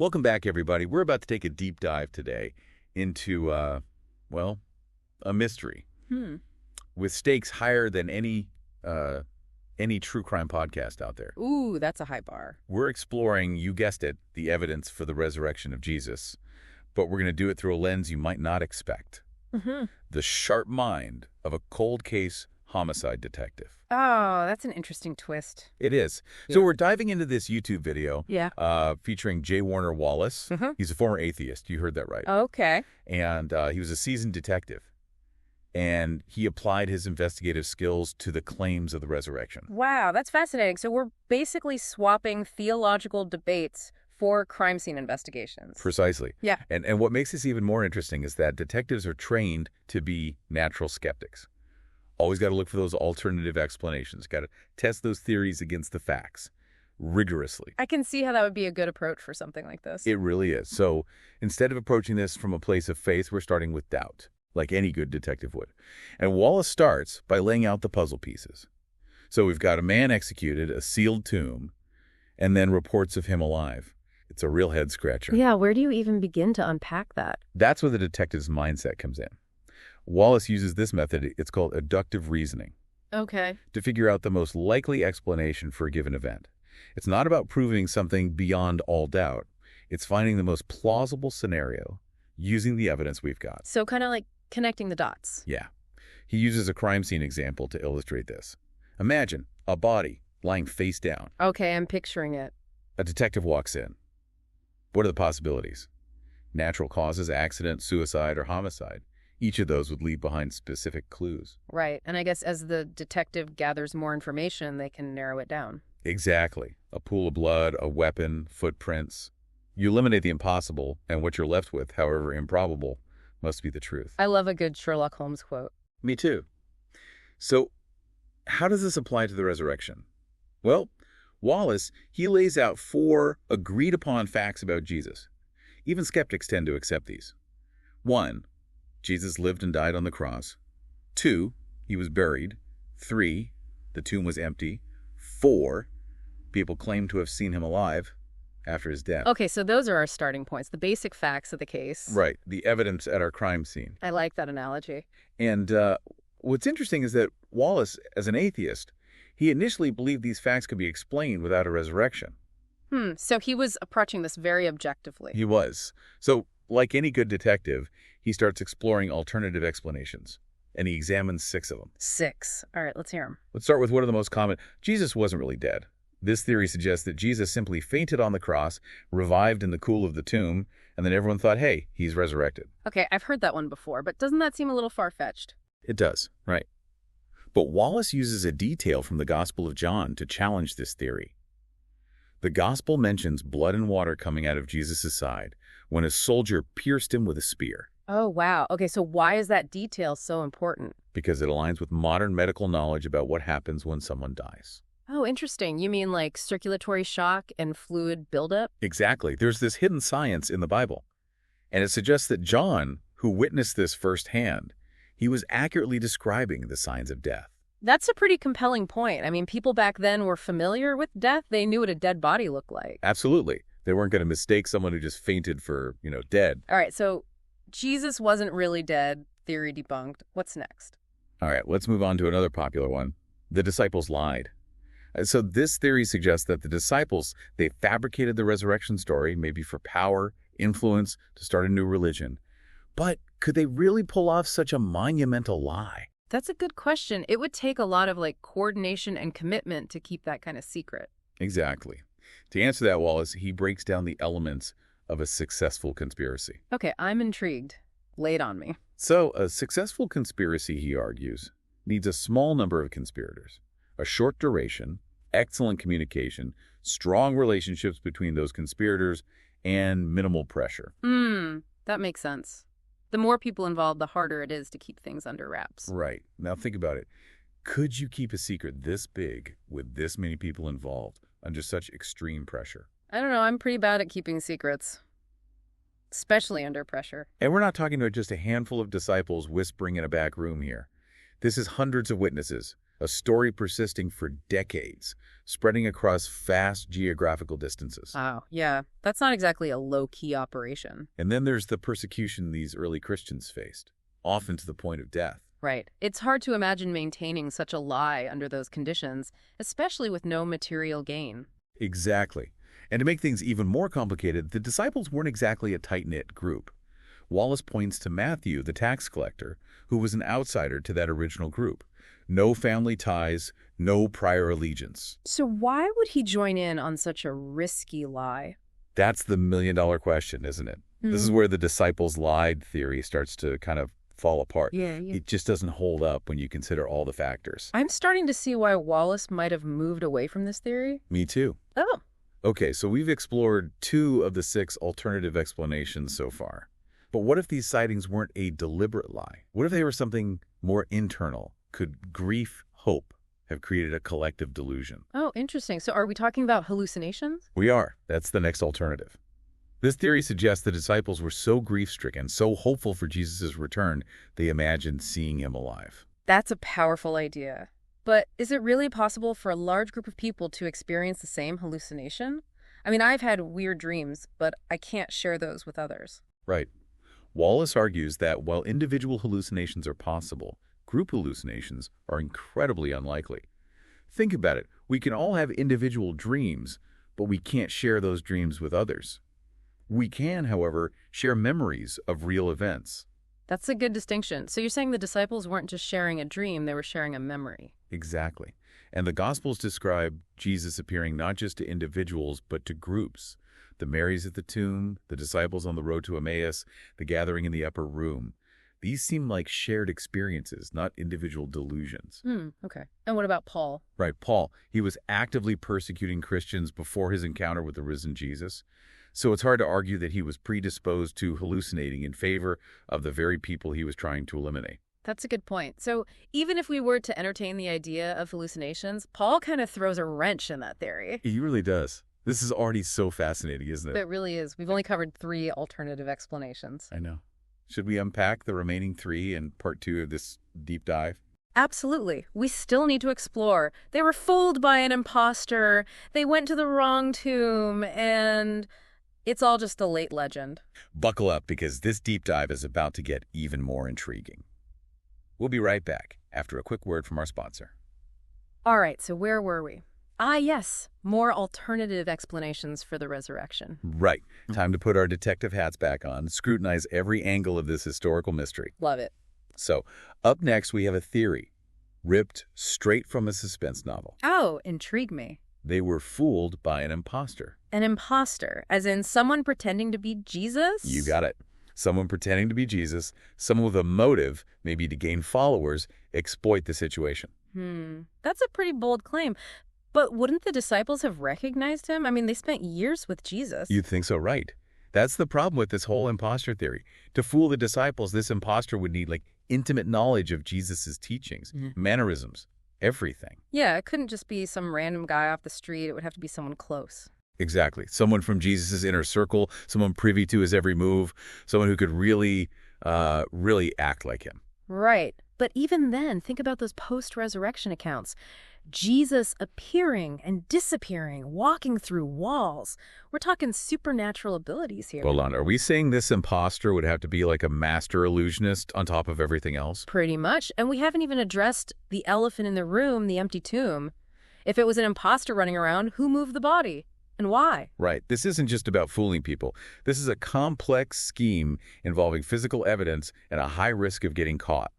Welcome back, everybody. We're about to take a deep dive today into, well, a mystery with stakes higher than any true crime podcast out there. Ooh, that's a high bar. We're exploring, you guessed it, the evidence for the resurrection of Jesus, but we're going to do it through a lens you might not expect. The sharp mind of a cold case homicide detective. Oh, that's an interesting twist. It is. Yeah. So we're diving into this YouTube video Yeah. featuring J. Warner Wallace. He's a former atheist. You heard that right. Okay. And he was a seasoned detective. And he applied his investigative skills to the claims of the resurrection. Wow, that's fascinating. So we're basically swapping theological debates for crime scene investigations. Precisely. Yeah. And what makes this even more interesting is that detectives are trained to be natural skeptics. Always got to look for those alternative explanations. Got to test those theories against the facts rigorously. I can see how that would be a good approach for something like this. It really is. So instead of approaching this from a place of faith, we're starting with doubt, like any good detective would. And Wallace starts by laying out the puzzle pieces. So we've got a man executed, a sealed tomb, and then reports of him alive. It's a real head-scratcher. Yeah, where do you even begin to unpack that? That's where the detective's mindset comes in. Wallace uses this method, it's called inductive reasoning, Okay. to figure out the most likely explanation for a given event. It's not about proving something beyond all doubt. It's finding the most plausible scenario using the evidence we've got. So kind of like connecting the dots. Yeah. He uses a crime scene example to illustrate this. Imagine a body lying face down. Okay, I'm picturing it. A detective walks in. What are the possibilities? Natural causes, accident, suicide, or homicide. Each of those would leave behind specific clues. Right. And I guess as the detective gathers more information, they can narrow it down. Exactly. A pool of blood, a weapon, footprints. You eliminate the impossible, and what you're left with, however improbable, must be the truth. I love a good Sherlock Holmes quote. Me too. So, how does this apply to the resurrection? Well, Wallace, he lays out 4 agreed-upon facts about Jesus. Even skeptics tend to accept these. 1, Jesus lived and died on the cross. 2, he was buried. 3, the tomb was empty. 4, people claim to have seen him alive after his death. Okay, so those are our starting points, the basic facts of the case. Right, the evidence at our crime scene. I like that analogy. And what's interesting is that Wallace, as an atheist, he initially believed these facts could be explained without a resurrection. So he was approaching this very objectively. He was. So, like any good detective, he starts exploring alternative explanations, and he examines 6 of them. 6. All right, let's hear him. Let's start with one of the most common. Jesus wasn't really dead. This theory suggests that Jesus simply fainted on the cross, revived in the cool of the tomb, and then everyone thought, hey, he's resurrected. Okay, I've heard that one before, but doesn't that seem a little far-fetched? It does, right. But Wallace uses a detail from the Gospel of John to challenge this theory. The Gospel mentions blood and water coming out of Jesus' side when a soldier pierced him with a spear. Oh, wow. Okay, so why is that detail so important? Because it aligns with modern medical knowledge about what happens when someone dies. Oh, interesting. You mean like circulatory shock and fluid buildup? Exactly. There's this hidden science in the Bible. And it suggests that John, who witnessed this firsthand, he was accurately describing the signs of death. That's a pretty compelling point. I mean, people back then were familiar with death. They knew what a dead body looked like. Absolutely. They weren't going to mistake someone who just fainted for, dead. All right, so Jesus wasn't really dead. Theory debunked. What's next? All right, let's move on to another popular one. The disciples lied. So this theory suggests that the disciples, they fabricated the resurrection story, maybe for power, influence, to start a new religion. But could they really pull off such a monumental lie? That's a good question. It would take a lot of coordination and commitment to keep that kind of secret. Exactly. To answer that, Wallace, he breaks down the elements of a successful conspiracy. Okay, I'm intrigued. Lay it on me. So a successful conspiracy, he argues, needs a small number of conspirators, a short duration, excellent communication, strong relationships between those conspirators, and minimal pressure. That makes sense. The more people involved, the harder it is to keep things under wraps. Right. Now think about it. Could you keep a secret this big with this many people involved under such extreme pressure? I don't know. I'm pretty bad at keeping secrets, especially under pressure. And we're not talking about just a handful of disciples whispering in a back room here. This is hundreds of witnesses, a story persisting for decades, spreading across vast geographical distances. Wow, yeah, that's not exactly a low-key operation. And then there's the persecution these early Christians faced, often to the point of death. Right. It's hard to imagine maintaining such a lie under those conditions, especially with no material gain. Exactly. And to make things even more complicated, the disciples weren't exactly a tight-knit group. Wallace points to Matthew, the tax collector, who was an outsider to that original group. No family ties, no prior allegiance. So why would he join in on such a risky lie? That's the million-dollar question, isn't it? This is where the disciples lied theory starts to kind of fall apart. Yeah. It just doesn't hold up when you consider all the factors. I'm starting to see why Wallace might have moved away from this theory. Me too. Oh. Okay, so we've explored 2 of the 6 alternative explanations so far. But what if these sightings weren't a deliberate lie? What if they were something more internal? Could grief, hope have created a collective delusion? Oh, interesting. So are we talking about hallucinations? We are. That's the next alternative. This theory suggests the disciples were so grief-stricken, so hopeful for Jesus' return, they imagined seeing him alive. That's a powerful idea. But is it really possible for a large group of people to experience the same hallucination? I mean, I've had weird dreams, but I can't share those with others. Right. Wallace argues that while individual hallucinations are possible, group hallucinations are incredibly unlikely. Think about it. We can all have individual dreams, but we can't share those dreams with others. We can, however, share memories of real events. That's a good distinction. So you're saying the disciples weren't just sharing a dream, they were sharing a memory. Exactly. And the Gospels describe Jesus appearing not just to individuals, but to groups. The Marys at the tomb, the disciples on the road to Emmaus, the gathering in the upper room. These seem like shared experiences, not individual delusions. Okay. And what about Paul? Right, Paul. He was actively persecuting Christians before his encounter with the risen Jesus. So it's hard to argue that he was predisposed to hallucinating in favor of the very people he was trying to eliminate. That's a good point. So even if we were to entertain the idea of hallucinations, Paul kind of throws a wrench in that theory. He really does. This is already so fascinating, isn't it? It really is. We've only covered 3 alternative explanations. I know. Should we unpack the remaining 3 in part 2 of this deep dive? Absolutely. We still need to explore. They were fooled by an imposter, they went to the wrong tomb, and it's all just a late legend. Buckle up, because this deep dive is about to get even more intriguing. We'll be right back after a quick word from our sponsor. All right, so where were we? Ah, yes, more alternative explanations for the resurrection. Right. Time to put our detective hats back on, scrutinize every angle of this historical mystery. Love it. So, up next we have a theory, ripped straight from a suspense novel. Oh, intrigue me. They were fooled by an imposter. An imposter, as in someone pretending to be Jesus? You got it. Someone pretending to be Jesus, someone with a motive, maybe to gain followers, exploit the situation. That's a pretty bold claim. But wouldn't the disciples have recognized him? I mean, they spent years with Jesus. You'd think so, right? That's the problem with this whole imposter theory. To fool the disciples, this imposter would need, intimate knowledge of Jesus' teachings, mannerisms, everything. Yeah, it couldn't just be some random guy off the street. It would have to be someone close. Exactly. Someone from Jesus' inner circle, someone privy to his every move, someone who could really act like him. Right. But even then, think about those post-resurrection accounts. Jesus appearing and disappearing, walking through walls. We're talking supernatural abilities here. Hold on. Are we saying this imposter would have to be like a master illusionist on top of everything else? Pretty much. And we haven't even addressed the elephant in the room, the empty tomb. If it was an imposter running around, who moved the body? And why? Right. This isn't just about fooling people. This is a complex scheme involving physical evidence and a high risk of getting caught.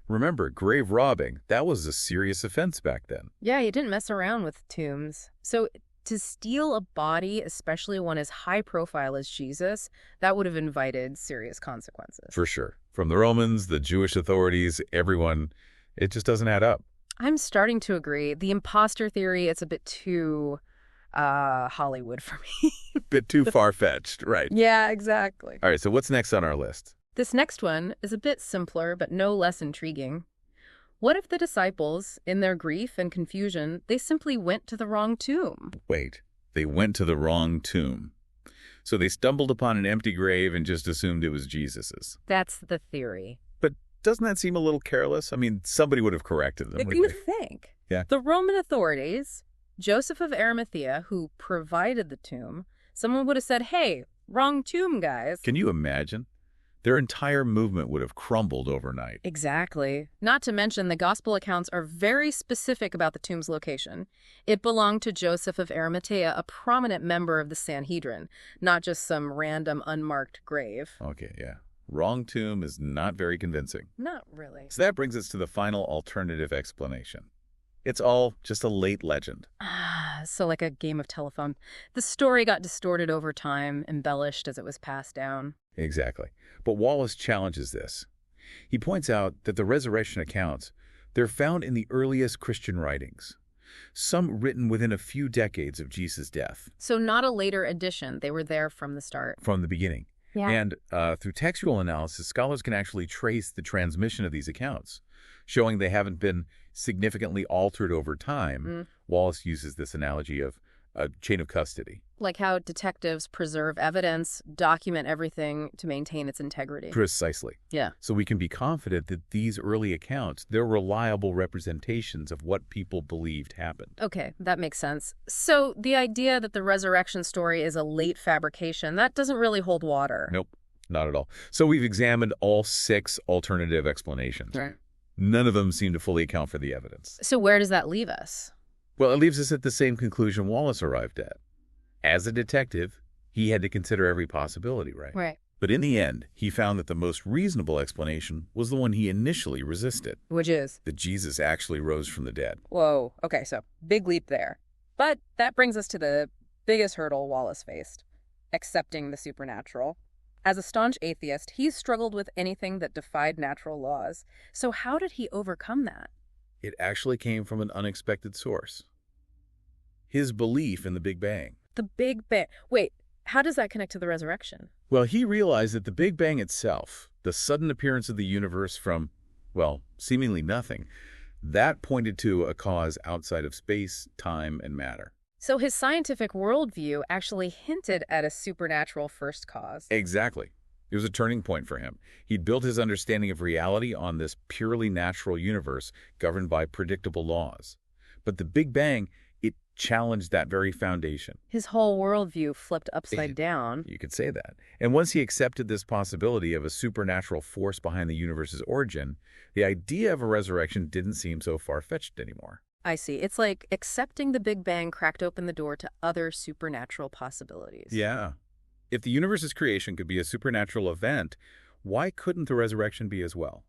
Remember, grave robbing, that was a serious offense back then. Yeah, you didn't mess around with tombs. So to steal a body, especially one as high profile as Jesus, that would have invited serious consequences. For sure. From the Romans, the Jewish authorities, everyone, it just doesn't add up. I'm starting to agree. The imposter theory, it's a bit too Hollywood for me. Bit too far-fetched, right? Yeah, exactly. All right, so what's next on our list? This next one is a bit simpler, but no less intriguing. What if the disciples, in their grief and confusion, they simply went to the wrong tomb? Wait, they went to the wrong tomb. So they stumbled upon an empty grave and just assumed it was Jesus's. That's the theory. But doesn't that seem a little careless? I mean, somebody would have corrected them. You would think. Yeah. The Roman authorities, Joseph of Arimathea, who provided the tomb, someone would have said, hey, wrong tomb, guys. Can you imagine? Their entire movement would have crumbled overnight. Exactly. Not to mention the gospel accounts are very specific about the tomb's location. It belonged to Joseph of Arimathea, a prominent member of the Sanhedrin, not just some random unmarked grave. Okay, yeah. Wrong tomb is not very convincing. Not really. So that brings us to the final alternative explanation. It's all just a late legend. So like a game of telephone. The story got distorted over time, embellished as it was passed down. Exactly. But Wallace challenges this. He points out that the resurrection accounts, they're found in the earliest Christian writings, some written within a few decades of Jesus' death. So not a later addition. They were there from the start. From the beginning. Yeah. And through textual analysis, scholars can actually trace the transmission of these accounts, showing they haven't been significantly altered over time. Wallace uses this analogy of a chain of custody. Like how detectives preserve evidence, document everything to maintain its integrity. Precisely. Yeah. So we can be confident that these early accounts, they're reliable representations of what people believed happened. Okay, that makes sense. So the idea that the resurrection story is a late fabrication, that doesn't really hold water. Nope, not at all. So we've examined all 6 alternative explanations. Right. None of them seem to fully account for the evidence. So where does that leave us? Well, it leaves us at the same conclusion Wallace arrived at. As a detective, he had to consider every possibility, right? Right. But in the end, he found that the most reasonable explanation was the one he initially resisted, Which is? that Jesus actually rose from the dead. Whoa. Okay, so big leap there. But that brings us to the biggest hurdle Wallace faced, accepting the supernatural. As a staunch atheist, he's struggled with anything that defied natural laws. So how did he overcome that? It actually came from an unexpected source. His belief in the Big Bang. The Big Bang. Wait, how does that connect to the resurrection? Well, he realized that the Big Bang itself, the sudden appearance of the universe from, well, seemingly nothing, that pointed to a cause outside of space, time, and matter. So his scientific worldview actually hinted at a supernatural first cause. Exactly. It was a turning point for him. He'd built his understanding of reality on this purely natural universe governed by predictable laws. But the Big Bang, it challenged that very foundation. His whole worldview flipped upside down. You could say that. And once he accepted this possibility of a supernatural force behind the universe's origin, the idea of a resurrection didn't seem so far-fetched anymore. I see. It's like accepting the Big Bang cracked open the door to other supernatural possibilities. Yeah. If the universe's creation could be a supernatural event, why couldn't the resurrection be as well?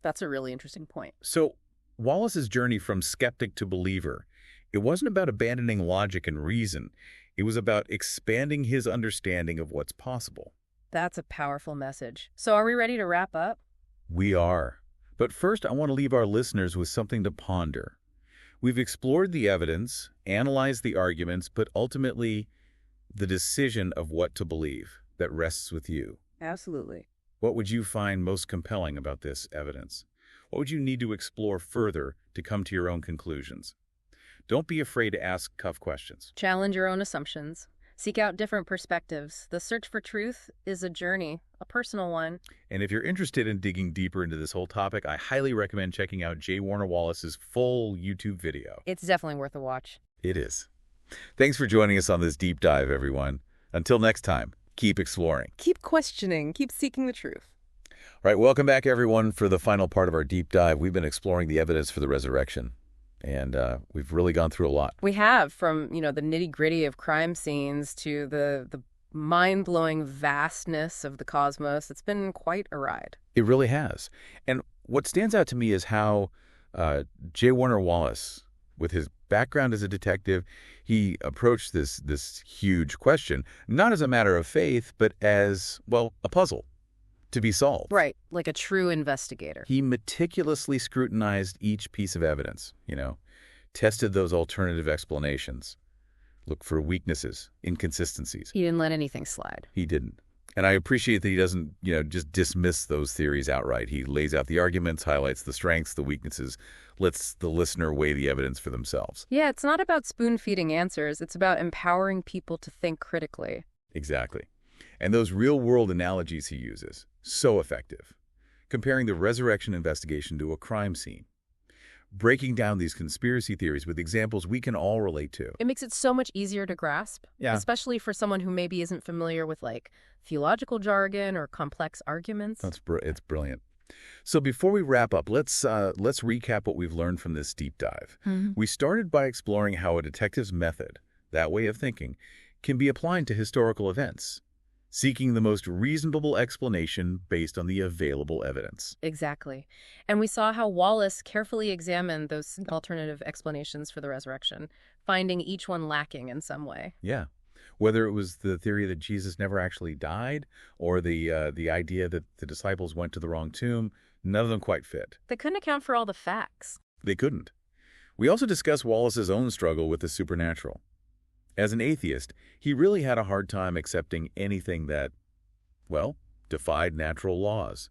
That's a really interesting point. So Wallace's journey from skeptic to believer, it wasn't about abandoning logic and reason. It was about expanding his understanding of what's possible. That's a powerful message. So are we ready to wrap up? We are. But first, I want to leave our listeners with something to ponder. We've explored the evidence, analyzed the arguments, but ultimately, the decision of what to believe that rests with you. Absolutely. What would you find most compelling about this evidence? What would you need to explore further to come to your own conclusions? Don't be afraid to ask tough questions. Challenge your own assumptions. Seek out different perspectives. The search for truth is a journey, a personal one. And if you're interested in digging deeper into this whole topic, I highly recommend checking out J. Warner Wallace's full YouTube video. It's definitely worth a watch. It is. Thanks for joining us on this deep dive, everyone. Until next time, keep exploring. Keep questioning. Keep seeking the truth. All right, welcome back, everyone, for the final part of our deep dive. We've been exploring the evidence for the resurrection, and we've really gone through a lot. We have, from, the nitty-gritty of crime scenes to the mind-blowing vastness of the cosmos. It's been quite a ride. It really has. And what stands out to me is how J. Warner Wallace, with his background as a detective, he approached this huge question, not as a matter of faith, but as, well, a puzzle to be solved. Right, like a true investigator. He meticulously scrutinized each piece of evidence, tested those alternative explanations, looked for weaknesses, inconsistencies. He didn't let anything slide. He didn't. And I appreciate that he doesn't, just dismiss those theories outright. He lays out the arguments, highlights the strengths, the weaknesses, lets the listener weigh the evidence for themselves. Yeah, it's not about spoon-feeding answers. It's about empowering people to think critically. Exactly. And those real-world analogies he uses, so effective. comparing the resurrection investigation to a crime scene, breaking down these conspiracy theories with examples we can all relate to. It makes it so much easier to grasp, Yeah. especially for someone who maybe isn't familiar with like theological jargon or complex arguments. It's brilliant. So before we wrap up, let's recap what we've learned from this deep dive. We started by exploring how a detective's method, that way of thinking, can be applied to historical events, seeking the most reasonable explanation based on the available evidence. Exactly. And we saw how Wallace carefully examined those alternative explanations for the resurrection, finding each one lacking in some way. Yeah. Whether it was the theory that Jesus never actually died or the idea that the disciples went to the wrong tomb, none of them quite fit. They couldn't account for all the facts. They couldn't. We also discussed Wallace's own struggle with the supernatural. As an atheist, he really had a hard time accepting anything that, well, defied natural laws.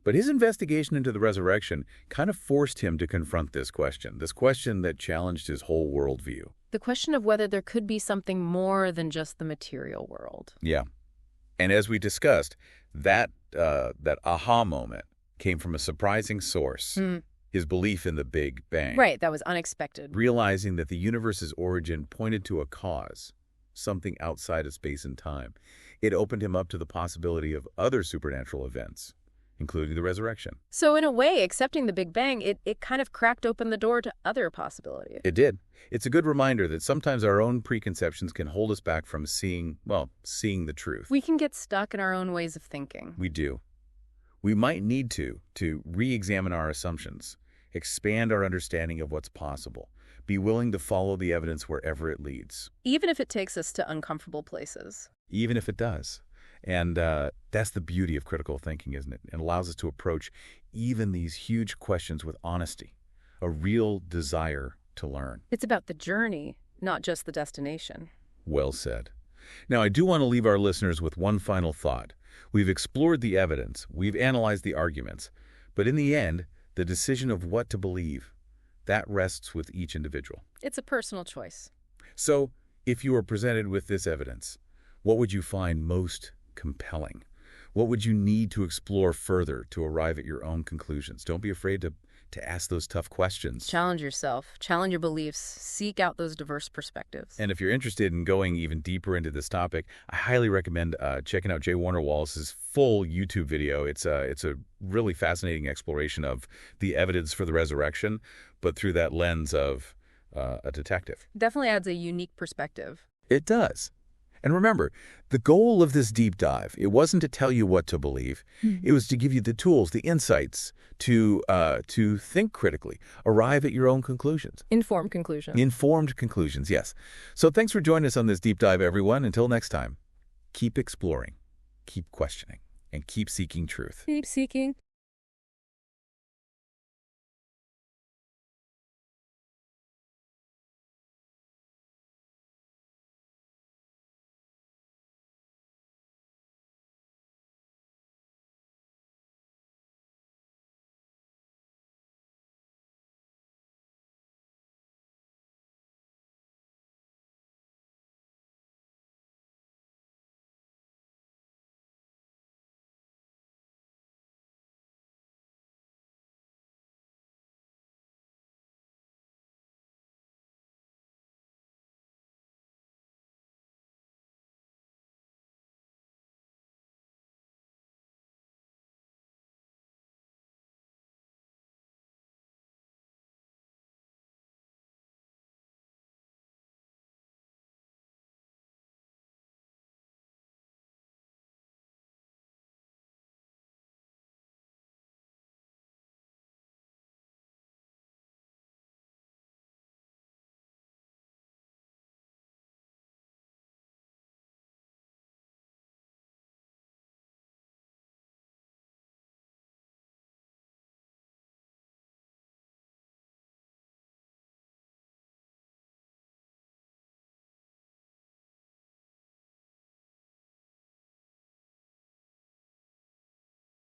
But his investigation into the resurrection kind of forced him to confront this question that challenged his whole worldview. The question of whether there could be something more than just the material world. Yeah. And as we discussed, that aha moment came from a surprising source, his belief in the Big Bang. Right, that was unexpected. Realizing that the universe's origin pointed to a cause, something outside of space and time. It opened him up to the possibility of other supernatural events, including the resurrection. So in a way, accepting the Big Bang, it kind of cracked open the door to other possibilities. It did. It's a good reminder that sometimes our own preconceptions can hold us back from seeing the truth. We can get stuck in our own ways of thinking. We do. We might need to re-examine our assumptions, expand our understanding of what's possible, be willing to follow the evidence wherever it leads. Even if it takes us to uncomfortable places. Even if it does. And that's the beauty of critical thinking, isn't it? It allows us to approach even these huge questions with honesty, a real desire to learn. It's about the journey, not just the destination. Well said. Now, I do want to leave our listeners with one final thought. We've explored the evidence, we've analyzed the arguments, but in the end, the decision of what to believe, that rests with each individual. It's a personal choice. So, if you were presented with this evidence, what would you find most compelling? What would you need to explore further to arrive at your own conclusions? Don't be afraid to ask those tough questions. Challenge yourself. Challenge your beliefs. Seek out those diverse perspectives. And if you're interested in going even deeper into this topic, I highly recommend checking out J. Warner Wallace's full YouTube video. It's a really fascinating exploration of the evidence for the resurrection, but through that lens of a detective. Definitely adds a unique perspective. It does. And remember, the goal of this deep dive, it wasn't to tell you what to believe. It was to give you the tools, the insights to think critically, arrive at your own conclusions. Informed conclusions. Informed conclusions, yes. So thanks for joining us on this deep dive, everyone. Until next time, keep exploring, keep questioning, and keep seeking truth. Keep seeking.